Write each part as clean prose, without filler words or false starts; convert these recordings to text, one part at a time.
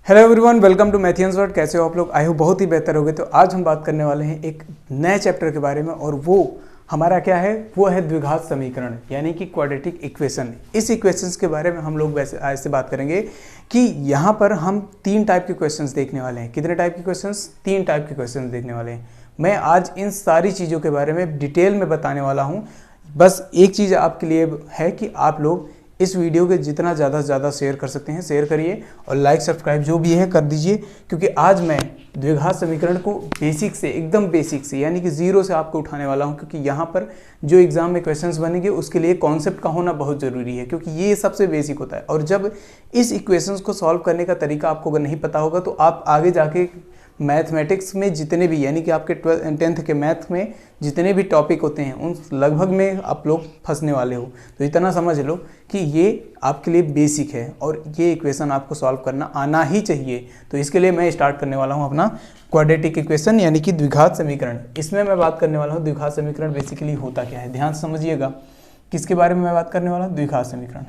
Hello everyone, welcome to Mathians world. कैसे हो आप लोग? आई होप बहुत ही बेहतर होगे। तो आज हम बात करने वाले हैं एक नए चैप्टर के बारे में, और वो हमारा क्या है? वो है द्विघात समीकरण, यानी कि क्वाड्रेटिक इक्वेशन। इस इक्वेशंस के बारे में हम लोग वैसे आज से बात करेंगे कि यहाँ पर हम 3 टाइप के क्वेश्चंस देखने वाले हैं। कितने टाइप के क्वेश्चंस? 3 टाइप के क्वेश्चंस देखने वाले हैं। मैं आज इन सारी चीज़ों के बारे में डिटेल में बताने वाला हूँ। बस एक चीज़ आपके लिए है कि आप लोग इस वीडियो के जितना ज़्यादा से ज़्यादा शेयर कर सकते हैं शेयर करिए, और लाइक सब्सक्राइब जो भी है कर दीजिए, क्योंकि आज मैं द्विघात समीकरण को बेसिक से, एकदम बेसिक से, यानी कि जीरो से आपको उठाने वाला हूं। क्योंकि यहाँ पर जो एग्जाम में क्वेश्चंस बनेंगे उसके लिए कॉन्सेप्ट का होना बहुत ज़रूरी है, क्योंकि ये सबसे बेसिक होता है। और जब इस इक्वेशंस को सॉल्व करने का तरीका आपको अगर नहीं पता होगा तो आप आगे जाके मैथमेटिक्स में जितने भी, यानी कि आपके 10th के मैथ में जितने भी टॉपिक होते हैं उन लगभग में आप लोग फंसने वाले हो। तो इतना समझ लो कि ये आपके लिए बेसिक है और ये इक्वेशन आपको सॉल्व करना आना ही चाहिए। तो इसके लिए मैं स्टार्ट करने वाला हूँ अपना क्वाड्रेटिक इक्वेशन, यानी कि द्विघात समीकरण। इसमें मैं बात करने वाला हूँ द्विघात समीकरण बेसिकली होता क्या है। ध्यान से समझिएगा किसके बारे में मैं बात करने वाला हूँ। द्विघात समीकरण,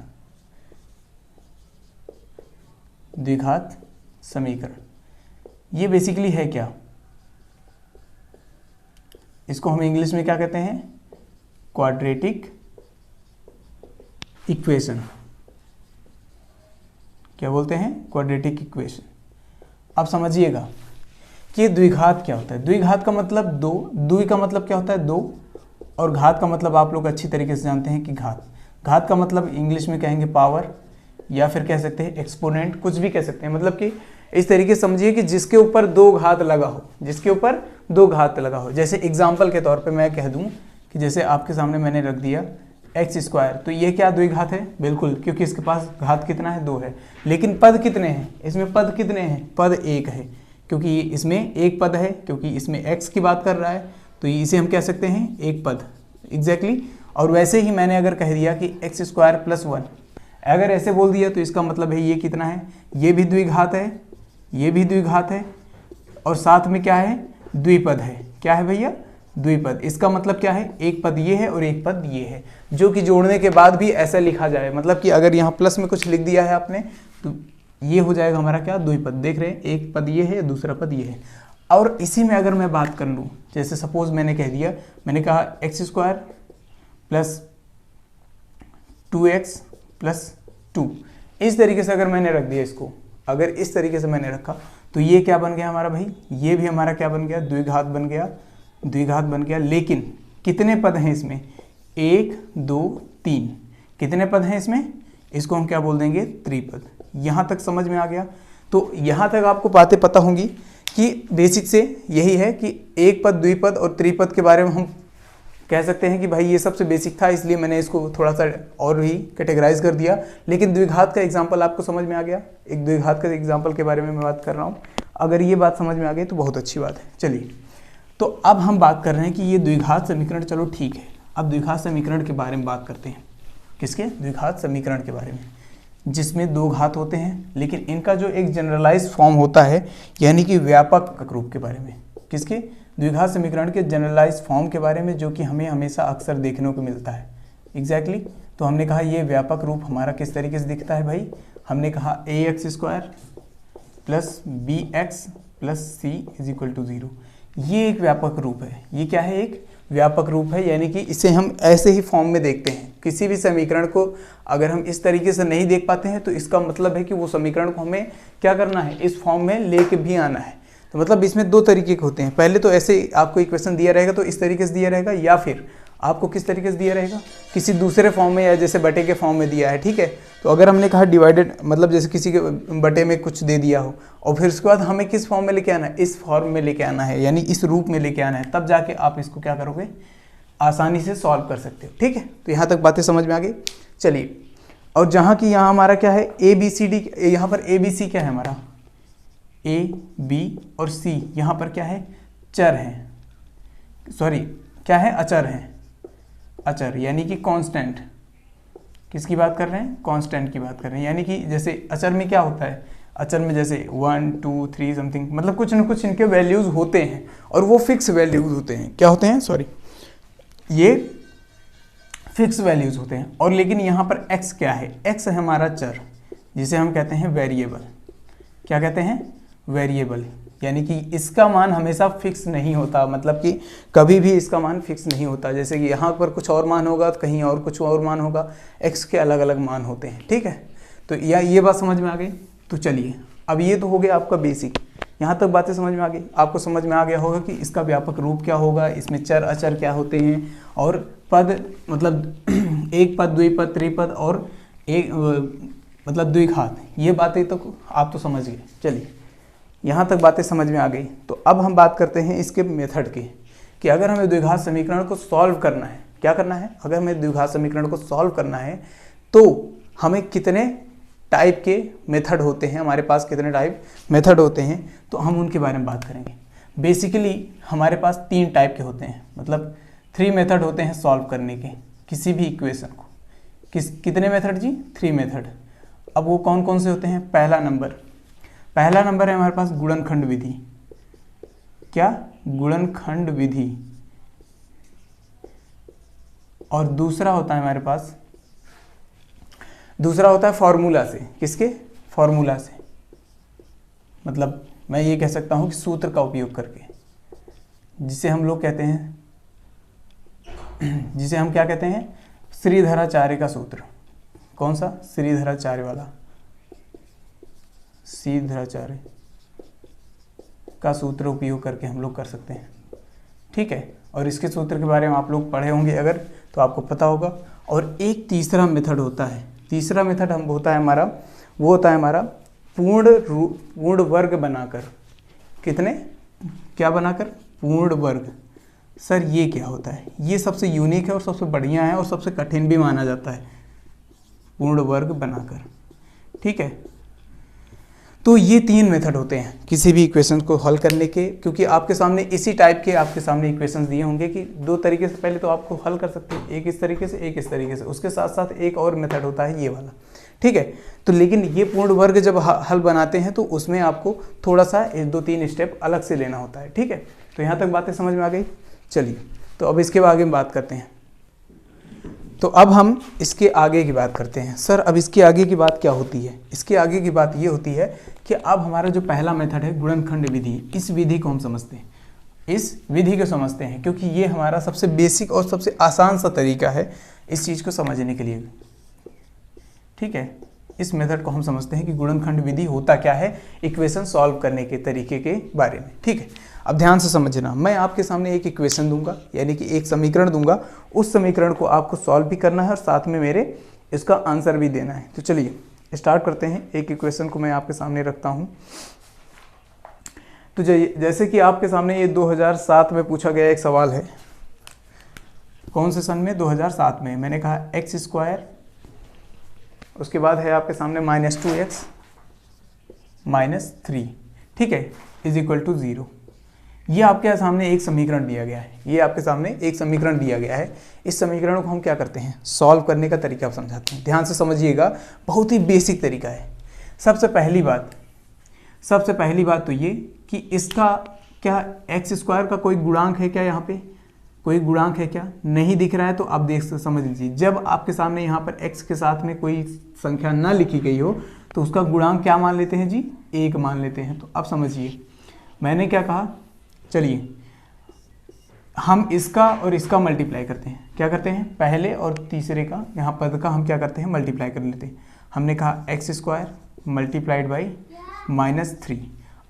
द्विघात समीकरण ये बेसिकली है क्या? इसको हम इंग्लिश में क्या कहते हैं? Quadratic equation. क्या बोलते हैं? Quadratic equation. अब समझिएगा कि द्विघात क्या होता है। द्विघात का मतलब दो, द्वि का मतलब क्या होता है? दो, और घात का मतलब आप लोग अच्छी तरीके से जानते हैं कि घात। घात का मतलब इंग्लिश में कहेंगे पावर, या फिर कह सकते हैं एक्सपोनेंट, कुछ भी कह सकते हैं। मतलब कि इस तरीके से समझिए कि जिसके ऊपर 2 घात लगा हो, जिसके ऊपर 2 घात लगा हो। जैसे एग्जाम्पल के तौर पे मैं कह दूं कि जैसे आपके सामने मैंने रख दिया x², तो ये क्या द्विघात है? बिल्कुल, क्योंकि इसके पास घात कितना है? 2 है। लेकिन पद कितने हैं इसमें? पद कितने हैं? पद 1 है, क्योंकि इसमें एक पद है, क्योंकि इसमें x की बात कर रहा है, तो इसे हम कह सकते हैं एक पद। एग्जैक्टली। और वैसे ही मैंने अगर कह दिया कि x² + 1, अगर ऐसे बोल दिया तो इसका मतलब है ये कितना है? ये भी द्विघात है, ये भी द्विघात है, और साथ में क्या है? द्विपद है। क्या है भैया? द्विपद। इसका मतलब क्या है? एक पद ये है और एक पद ये है, जो कि जोड़ने के बाद भी ऐसा लिखा जाए। मतलब कि अगर यहाँ प्लस में कुछ लिख दिया है आपने तो ये हो जाएगा हमारा क्या? द्विपद। देख रहे हैं, एक पद ये है, दूसरा पद ये है। और इसी में अगर मैं बात कर लूँ, जैसे सपोज मैंने कह दिया, मैंने कहा x² + 2x + 2, इस तरीके से अगर मैंने रख दिया इसको, अगर इस तरीके से मैंने रखा तो ये क्या बन गया हमारा भाई? ये भी हमारा क्या बन गया? द्विघात बन गया, द्विघात बन गया। लेकिन कितने पद हैं इसमें? 1 2 3। कितने पद हैं इसमें? इसको हम क्या बोल देंगे? त्रिपद। यहाँ तक समझ में आ गया? तो यहाँ तक आपको बातें पता होंगी कि बेसिक से यही है कि एक पद, द्विपद और त्रिपद के बारे में हम कह सकते हैं कि भाई ये सबसे बेसिक था, इसलिए मैंने इसको थोड़ा सा और भी कैटेगराइज कर दिया। लेकिन द्विघात का एग्जांपल आपको समझ में आ गया। एक द्विघात का एग्जांपल के बारे में मैं बात कर रहा हूँ। अगर ये बात समझ में आ गई तो बहुत अच्छी बात है। चलिए, तो अब हम बात कर रहे हैं कि ये द्विघात समीकरण, चलो ठीक है। अब द्विघात समीकरण के बारे में बात करते हैं। किसके? द्विघात समीकरण के बारे में, जिसमें 2 घात होते हैं, लेकिन इनका जो एक जनरलाइज फॉर्म होता है, यानी कि व्यापक रूप के बारे में। किसके? द्विघात समीकरण के जनरलाइज फॉर्म के बारे में, जो कि हमें हमेशा अक्सर देखने को मिलता है। एग्जैक्टली। तो हमने कहा ये व्यापक रूप हमारा किस तरीके से दिखता है भाई? हमने कहा ax² + bx + c = 0। ये एक व्यापक रूप है। ये क्या है? एक व्यापक रूप है, यानी कि इसे हम ऐसे ही फॉर्म में देखते हैं। किसी भी समीकरण को अगर हम इस तरीके से नहीं देख पाते हैं तो इसका मतलब है कि वो समीकरण को हमें क्या करना है? इस फॉर्म में लेके भी आना है। तो मतलब इसमें 2 तरीके के होते हैं। पहले तो ऐसे आपको इक्वेशन दिया रहेगा तो इस तरीके से दिया रहेगा, या फिर आपको किस तरीके से दिया रहेगा? किसी दूसरे फॉर्म में, या जैसे बटे के फॉर्म में दिया है। ठीक है, तो अगर हमने कहा डिवाइडेड, मतलब जैसे किसी के बटे में कुछ दे दिया हो, और फिर उसके बाद हमें किस फॉर्म में लेके आना है? इस फॉर्म में लेके आना है, यानी इस रूप में लेके आना है, तब जाके आप इसको क्या करोगे? आसानी से सॉल्व कर सकते हो। ठीक है, तो यहाँ तक बातें समझ में आ गई। चलिए, और जहाँ की यहाँ हमारा क्या है? ABCD, यहाँ पर ABC क्या है हमारा? A, B और C यहाँ पर क्या है? चर हैं। सॉरी, क्या है? अचर हैं। अचर यानी कि कांस्टेंट। किसकी बात कर रहे हैं? कांस्टेंट की बात कर रहे हैं। यानी कि जैसे अचर में क्या होता है? अचर में जैसे 1 2 3 समथिंग, मतलब कुछ ना कुछ इनके वैल्यूज होते हैं, और वो फिक्स वैल्यूज होते हैं। क्या होते हैं? सॉरी, ये फिक्स वैल्यूज होते हैं। और लेकिन यहाँ पर x क्या है? x है हमारा चर, जिसे हम कहते हैं वेरिएबल। क्या कहते हैं, वेरिएबल। यानी कि इसका मान हमेशा फिक्स नहीं होता, मतलब कि कभी भी इसका मान फिक्स नहीं होता। जैसे कि यहाँ पर कुछ और मान होगा तो कहीं और कुछ और मान होगा, x के अलग अलग मान होते हैं, ठीक है। तो ये बात समझ में आ गई। तो चलिए, अब ये तो हो गया आपका बेसिक, यहाँ तक बातें समझ में आ गई। आपको समझ में आ गया होगा कि इसका व्यापक रूप क्या होगा, इसमें चर अचर क्या होते हैं, और पद मतलब एक पद, द्विपद, त्रिपद और एक मतलब द्विघात, ये बातें तो आप तो समझ गए। चलिए, यहाँ तक बातें समझ में आ गई। तो अब हम बात करते हैं इसके मेथड की, कि अगर हमें द्विघात समीकरण को सॉल्व करना है, क्या करना है, अगर हमें द्विघात समीकरण को सॉल्व करना है तो हमें कितने टाइप के मेथड होते हैं, हमारे पास कितने टाइप मेथड होते हैं, तो हम उनके बारे में बात करेंगे। बेसिकली हमारे पास 3 टाइप के होते हैं, मतलब 3 मेथड होते हैं सॉल्व करने के किसी भी इक्वेशन को। कितने मेथड जी, 3 मेथड। अब वो कौन कौन से होते हैं? पहला नंबर है हमारे पास गुणनखंड विधि। क्या? गुणनखंड विधि। और दूसरा होता है हमारे पास, दूसरा होता है फॉर्मूला से। किसके? फॉर्मूला से, मतलब मैं ये कह सकता हूं कि सूत्र का उपयोग करके, जिसे हम लोग कहते हैं, जिसे हम क्या कहते हैं, श्रीधराचार्य का सूत्र। कौन सा? श्रीधराचार्य वाला, श्रीधराचार्य का सूत्र उपयोग करके हम लोग कर सकते हैं, ठीक है। और इसके सूत्र के बारे में आप लोग पढ़े होंगे अगर, तो आपको पता होगा। और एक तीसरा मेथड होता है, तीसरा मेथड हम होता है हमारा, वो होता है हमारा पूर्ण वर्ग बनाकर। कितने? क्या बनाकर? पूर्ण वर्ग। सर ये क्या होता है? ये सबसे यूनिक है और सबसे बढ़िया है और सबसे कठिन भी माना जाता है, पूर्ण वर्ग बनाकर, ठीक है। तो ये 3 मेथड होते हैं किसी भी इक्वेशन को हल करने के, क्योंकि आपके सामने इसी टाइप के आपके सामने इक्वेशंस दिए होंगे कि 2 तरीके से पहले तो आपको हल कर सकते हैं, एक इस तरीके से, एक इस तरीके से, उसके साथ साथ एक और मेथड होता है ये वाला, ठीक है। तो लेकिन ये पूर्ण वर्ग जब हल बनाते हैं तो उसमें आपको थोड़ा सा 1-2-3 स्टेप अलग से लेना होता है, ठीक है। तो यहाँ तक बातें समझ में आ गई। चलिए, तो अब इसके आगे में बात करते हैं। तो अब हम इसके आगे की बात करते हैं। सर अब इसके आगे की बात क्या होती है? इसके आगे की बात ये होती है कि अब हमारा जो पहला मेथड है गुणनखंड विधि, इस विधि को हम समझते हैं, इस विधि को समझते हैं, क्योंकि ये हमारा सबसे बेसिक और सबसे आसान सा तरीका है इस चीज़ को समझने के लिए, ठीक है। इस मेथड को हम समझते हैं कि गुणनखंड विधि होता क्या है इक्वेशन सॉल्व करने के तरीके के बारे में, ठीक है। अब ध्यान से समझना, मैं आपके सामने एक इक्वेशन दूंगा, यानी कि एक समीकरण दूंगा, उस समीकरण को आपको सॉल्व भी करना है और साथ में मेरे इसका आंसर भी देना है। तो चलिए स्टार्ट करते हैं। एक इक्वेशन को मैं आपके सामने रखता हूं। तो जैसे कि आपके सामने ये 2007 में पूछा गया एक सवाल है। कौन से सन में? 2007 में। मैंने कहा x², उसके बाद है आपके सामने -2x -3, ठीक है, = 0। ये आपके सामने एक समीकरण दिया गया है, ये आपके सामने एक समीकरण दिया गया है। इस समीकरण को हम क्या करते हैं? सॉल्व करने का तरीका समझाते हैं। ध्यान से समझिएगा, बहुत ही बेसिक तरीका है। सबसे पहली बात तो ये कि इसका क्या x² का कोई गुणांक है क्या? यहाँ पे कोई गुणांक है क्या? नहीं दिख रहा है तो आप समझ लीजिए, जब आपके सामने यहाँ पर x के साथ में कोई संख्या ना लिखी गई हो तो उसका गुणांक क्या मान लेते हैं जी? 1 मान लेते हैं। तो अब समझिए मैंने क्या कहा। चलिए हम इसका और इसका मल्टीप्लाई करते हैं। क्या करते हैं? पहले और तीसरे का, यहाँ पद का हम क्या करते हैं? मल्टीप्लाई कर लेते हैं। हमने कहा x² × -3।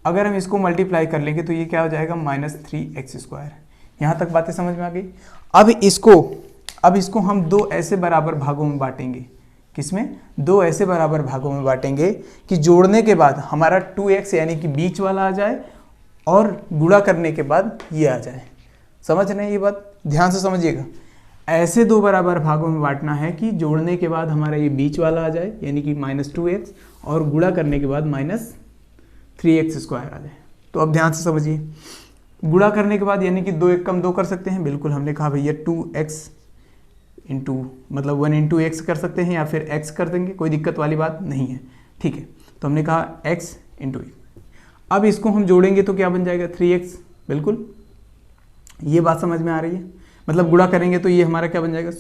अगर हम इसको मल्टीप्लाई कर लेंगे तो ये क्या हो जाएगा? -3x²। यहाँ तक बातें समझ में आ गई। अब इसको हम 2 ऐसे बराबर भागों में बांटेंगे। किसमें? 2 ऐसे बराबर भागों में बांटेंगे कि जोड़ने के बाद हमारा 2x यानी कि बीच वाला आ जाए और गुणा करने के बाद ये आ जाए। समझ रहे हैं ये बात? ध्यान से समझिएगा। ऐसे 2 बराबर भागों में बांटना है कि जोड़ने के बाद हमारा ये बीच वाला आ जाए यानी कि -2x, और गुणा करने के बाद -3x² आ जाए। तो अब ध्यान से समझिए, गुणा करने के बाद यानी कि 2 1 कम 2 कर सकते हैं, बिल्कुल। हमने कहा भैया 2x मतलब 1 × x कर सकते हैं या फिर x कर देंगे, कोई दिक्कत वाली बात नहीं है, ठीक है। तो हमने कहा x × x। अब इसको हम जोड़ेंगे तो क्या बन जाएगा? 3x, बिल्कुल। ये बात समझ में आ रही है? मतलब गुणा करेंगे तो ये हमारा क्या बन जाएगा?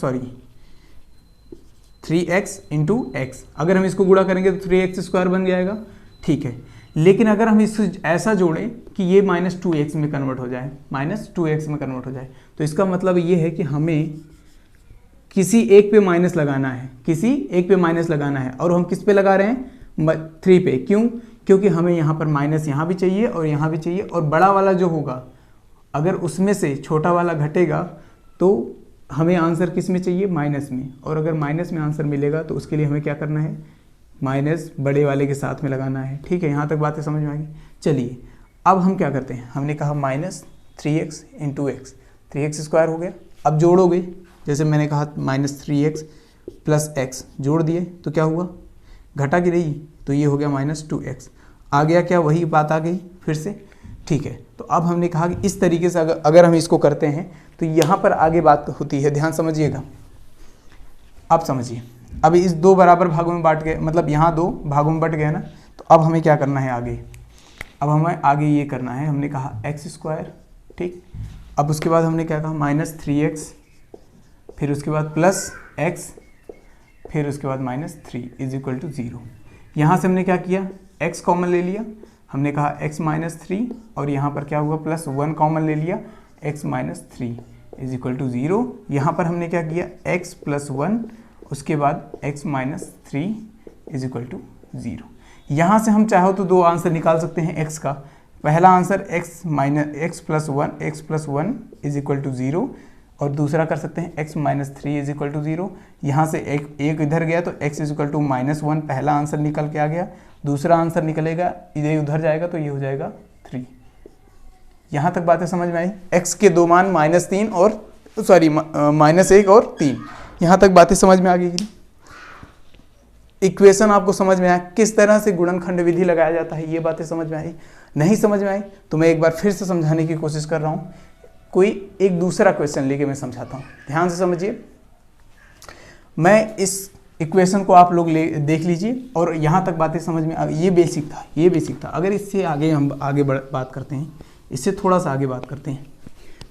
3x × x। अगर हम इसको गुणा करेंगे तो 3x² बन जाएगा, ठीक है। लेकिन अगर हम इसको ऐसा जोड़ें कि ये -2x में कन्वर्ट हो जाए, -2x में कन्वर्ट हो जाए, तो इसका मतलब ये है कि हमें किसी एक पे माइनस लगाना है, किसी एक पे माइनस लगाना है। और हम किस पे लगा रहे हैं? 3 पे। क्यों? क्योंकि हमें यहाँ पर माइनस यहाँ भी चाहिए और यहाँ भी चाहिए, और बड़ा वाला जो होगा अगर उसमें से छोटा वाला घटेगा तो हमें आंसर किस में चाहिए? माइनस में। और अगर माइनस में आंसर मिलेगा तो उसके लिए हमें क्या करना है? माइनस बड़े वाले के साथ में लगाना है। ठीक है, यहाँ तक बातें समझ में आ गई। चलिए अब हम क्या करते हैं, हमने कहा -3x into x, 3x square हो गया। अब जोड़ोगे, जैसे मैंने कहा -3x प्लस x जोड़ दिए तो क्या हुआ? घटा की रही, तो ये हो गया -2x। आ गया क्या? वही बात आ गई फिर से। ठीक है, तो अब हमने कहा कि इस तरीके से अगर हम इसको करते हैं तो यहाँ पर आगे बात होती है, ध्यान समझिएगा। अब समझिए, अब इस 2 बराबर भागों में बांट गए, मतलब यहाँ 2 भागों में बट गया ना, तो अब हमें क्या करना है आगे? अब हमें आगे ये करना है, हमने कहा x स्क्वायर, ठीक। अब उसके बाद हमने क्या कहा? -3x, फिर उसके बाद प्लस x, फिर उसके बाद -3 = 0। यहाँ से हमने क्या किया? x कॉमन ले लिया, हमने कहा x -3, और यहाँ पर क्या हुआ? +1 कॉमन ले लिया, x -3 = 0। यहाँ पर हमने क्या किया? x + 1, उसके बाद x -3 = 0। यहाँ से हम चाहो तो 2 आंसर निकाल सकते हैं x का। पहला आंसर x + 1 = 0, और दूसरा कर सकते हैं x -3 = 0। यहाँ से एक इधर गया तो x = -1, पहला आंसर निकल के आ गया। दूसरा आंसर निकलेगा, इधर उधर जाएगा तो ये हो जाएगा 3। यहाँ तक बातें समझ में आई? x के 2 मान -1 और 3। यहाँ तक बातें समझ में आ गई? इक्वेशन आपको समझ में आया किस तरह से गुणनखंड विधि लगाया जाता है? ये बातें समझ में आई? नहीं समझ में आई तो मैं एक बार फिर से समझाने की कोशिश कर रहा हूँ। कोई एक दूसरा क्वेश्चन लेके मैं समझाता हूँ, ध्यान से समझिए। मैं इस इक्वेशन को आप लोग देख लीजिए, और यहाँ तक बातें समझ में आ गई। ये बेसिक था। अगर इससे आगे हम बात करते हैं, इससे थोड़ा सा आगे बात करते हैं।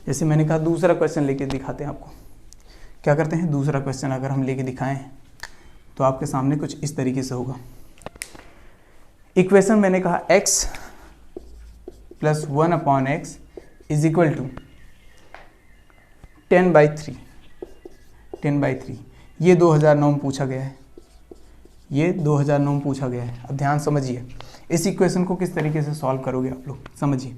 जैसे मैंने कहा दूसरा क्वेश्चन लेके दिखाते हैं आपको। क्या करते हैं? दूसरा क्वेश्चन अगर हम लेके दिखाएं तो आपके सामने कुछ इस तरीके से होगा। इक्वेशन मैंने कहा x + 1/x = 10/3। ये 2009 में पूछा गया है। अब ध्यान समझिए, इस इक्वेशन को किस तरीके से सॉल्व करोगे आप लोग, समझिए।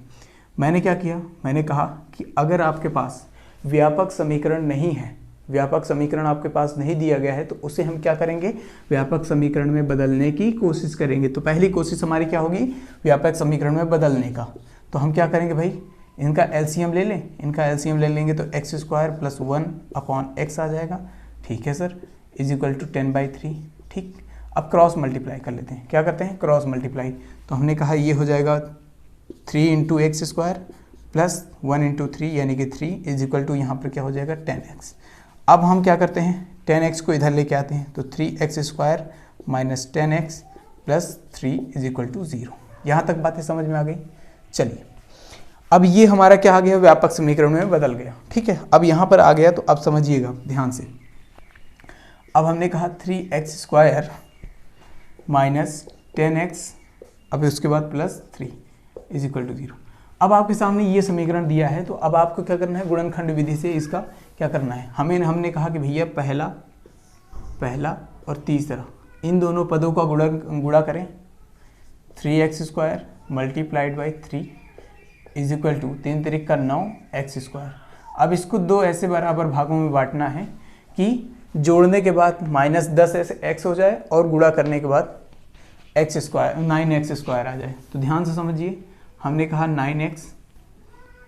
मैंने क्या किया? मैंने कहा कि अगर आपके पास व्यापक समीकरण नहीं है, व्यापक समीकरण आपके पास नहीं दिया गया है, तो उसे हम क्या करेंगे? व्यापक समीकरण में बदलने की कोशिश करेंगे। तो पहली कोशिश हमारी क्या होगी? व्यापक समीकरण में बदलने का। तो हम क्या करेंगे भाई? इनका एलसीएम ले लें। इनका एलसीएम ले लेंगे तो x² + 1/x आ जाएगा। ठीक है सर, = 10/3। ठीक, अब क्रॉस मल्टीप्लाई कर लेते हैं। क्या करते हैं? Cross multiply. तो हमने कहा ये हो जाएगा 3 × x² + 1 × 3 यानी कि 3 = यहाँ पर क्या हो जाएगा? 10x। अब हम क्या करते हैं? 10x को इधर लेके आते हैं, तो 3x² - 10x + 3 = 0। यहाँ तक बातें समझ में आ गई? चलिए, अब ये हमारा क्या आ गया? व्यापक समीकरण में बदल गया। ठीक है, अब यहाँ पर आ गया, तो अब समझिएगा ध्यान से। अब हमने कहा 3x² - 10x, अब उसके बाद +3 = 0। अब आपके सामने ये समीकरण दिया है, तो अब आपको क्या करना है? गुणनखंड विधि से इसका क्या करना है? हमने कहा कि भैया पहला और तीसरा इन दोनों पदों का गुणा करें। 3x² × 3 = 3 × 3 = 9x²। अब इसको 2 ऐसे बराबर भागों में बांटना है कि जोड़ने के बाद -10x हो जाए और गुणा करने के बाद x² आ जाए। तो ध्यान से समझिए, हमने कहा 9x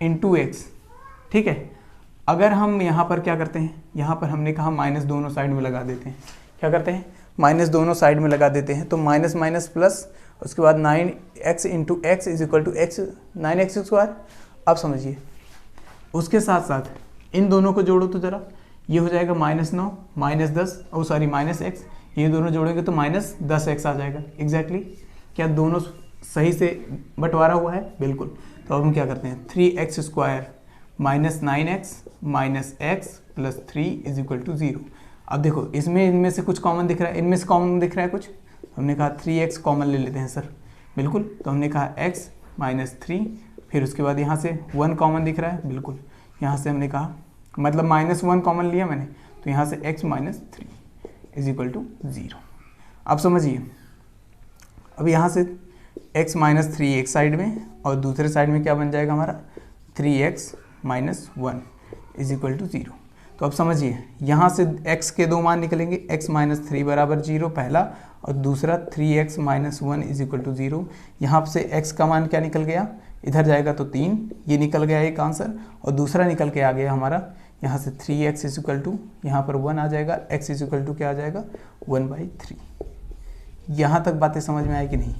× x। ठीक है, अगर हम यहाँ पर क्या करते हैं? यहाँ पर हमने कहा माइनस दोनों साइड में लगा देते हैं। क्या करते हैं? माइनस दोनों साइड में लगा देते हैं। तो माइनस माइनस प्लस, उसके बाद 9x × x = 9x²। अब समझिए, उसके साथ साथ इन दोनों को जोड़ो तो ज़रा, ये हो जाएगा -9 -10 -x। ये दोनों जोड़ेंगे तो -10x आ जाएगा। एग्जैक्टली क्या दोनों सही से बंटवारा हुआ है? बिल्कुल। तो अब हम क्या करते हैं? 3x² - 9x - x + 3 = 0। अब देखो, इनमें से कुछ कॉमन दिख रहा है, इनमें से कॉमन दिख रहा है कुछ। हमने कहा 3x कॉमन ले लेते हैं सर। बिल्कुल। तो हमने कहा x माइनस 3, फिर उसके बाद यहाँ से 1 कॉमन दिख रहा है, बिल्कुल। यहाँ से हमने कहा मतलब -1 कॉमन लिया मैंने, तो यहाँ से x minus 3 is equal to 0। अब समझिए, अब यहाँ से x माइनस 3 एक साइड में और दूसरे साइड में क्या बन जाएगा हमारा 3x minus 1 is equal to 0। तो अब समझिए, यहाँ से x के दो मान निकलेंगे, x माइनस 3 बराबर 0 पहला, और दूसरा 3x minus 1 is equal to 0। यहाँ से x का मान क्या निकल गया, इधर जाएगा तो 3, ये निकल गया एक आंसर, और दूसरा निकल के आ गया हमारा यहाँ से 3x इज इक्वल टू, यहाँ पर 1 आ जाएगा, x इज इक्वल टू क्या आ जाएगा 1/3। यहाँ तक बातें समझ में आई कि नहीं?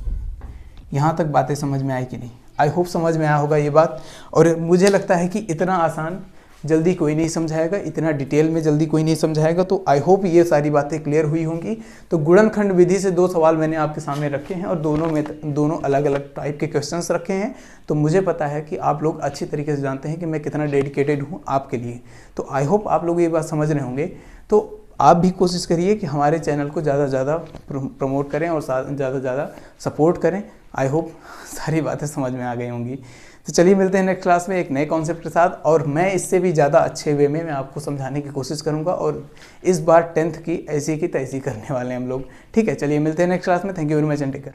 यहाँ तक बातें समझ में आई कि नहीं? आई होप समझ में आया होगा ये बात। और मुझे लगता है कि इतना आसान जल्दी कोई नहीं समझाएगा, इतना डिटेल में जल्दी कोई नहीं समझाएगा। तो आई होप ये सारी बातें क्लियर हुई होंगी। तो गुणनखंड विधि से 2 सवाल मैंने आपके सामने रखे हैं और दोनों अलग अलग टाइप के क्वेश्चंस रखे हैं। तो मुझे पता है कि आप लोग अच्छी तरीके से जानते हैं कि मैं कितना डेडिकेटेड हूँ आपके लिए। तो आई होप आप लोग ये बात समझ रहे होंगे। तो आप भी कोशिश करिए कि हमारे चैनल को ज़्यादा से ज़्यादा प्रमोट करें और ज़्यादा से ज़्यादा सपोर्ट करें। आई होप सारी बातें समझ में आ गई होंगी। तो चलिए मिलते हैं नेक्स्ट क्लास में एक नए कॉन्सेप्ट के साथ, और मैं इससे भी ज़्यादा अच्छे वे में मैं आपको समझाने की कोशिश करूँगा। और इस बार 10th की ऐसी की तैसी करने वाले हैं हम लोग। ठीक है, चलिए मिलते हैं नेक्स्ट क्लास में। Thank you very much and take care.